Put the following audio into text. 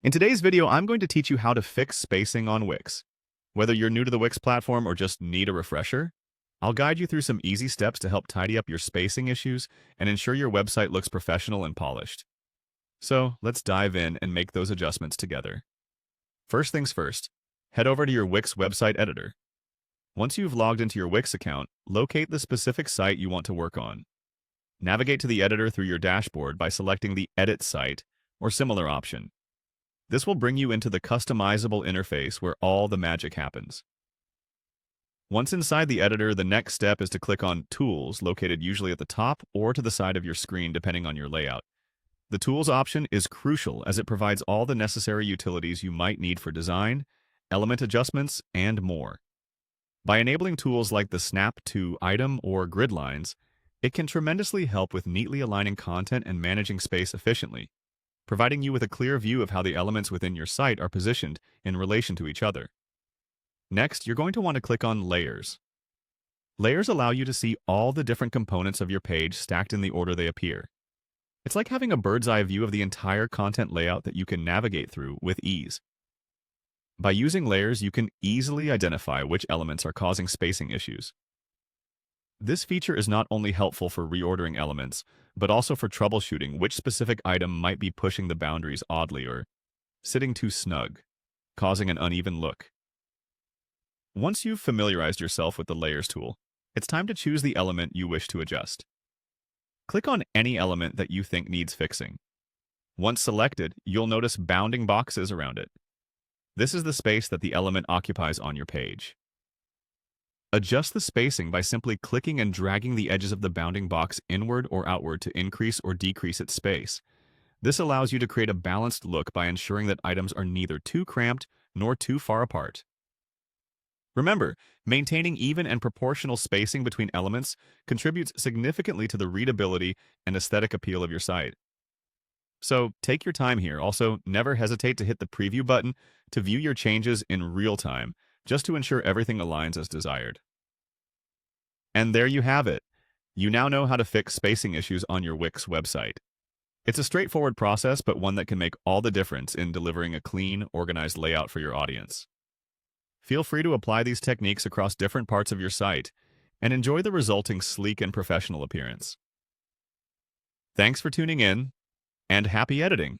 In today's video, I'm going to teach you how to fix spacing on Wix. Whether you're new to the Wix platform or just need a refresher, I'll guide you through some easy steps to help tidy up your spacing issues and ensure your website looks professional and polished. So let's dive in and make those adjustments together. First things first, head over to your Wix website editor. Once you've logged into your Wix account, locate the specific site you want to work on. Navigate to the editor through your dashboard by selecting the Edit Site or similar option. This will bring you into the customizable interface where all the magic happens. Once inside the editor, the next step is to click on Tools, located usually at the top or to the side of your screen depending on your layout. The Tools option is crucial as it provides all the necessary utilities you might need for design, element adjustments, and more. By enabling tools like the Snap to Item or Grid Lines, it can tremendously help with neatly aligning content and managing space efficiently, providing you with a clear view of how the elements within your site are positioned in relation to each other. Next, you're going to want to click on Layers. Layers allow you to see all the different components of your page stacked in the order they appear. It's like having a bird's-eye view of the entire content layout that you can navigate through with ease. By using layers, you can easily identify which elements are causing spacing issues. This feature is not only helpful for reordering elements, but also for troubleshooting which specific item might be pushing the boundaries oddly or sitting too snug, causing an uneven look. Once you've familiarized yourself with the Layers tool, it's time to choose the element you wish to adjust. Click on any element that you think needs fixing. Once selected, you'll notice bounding boxes around it. This is the space that the element occupies on your page. Adjust the spacing by simply clicking and dragging the edges of the bounding box inward or outward to increase or decrease its space. This allows you to create a balanced look by ensuring that items are neither too cramped nor too far apart. Remember, maintaining even and proportional spacing between elements contributes significantly to the readability and aesthetic appeal of your site. So take your time here. Also, never hesitate to hit the preview button to view your changes in real time, just to ensure everything aligns as desired. And there you have it. You now know how to fix spacing issues on your Wix website. It's a straightforward process, but one that can make all the difference in delivering a clean, organized layout for your audience. Feel free to apply these techniques across different parts of your site and enjoy the resulting sleek and professional appearance. Thanks for tuning in, and happy editing!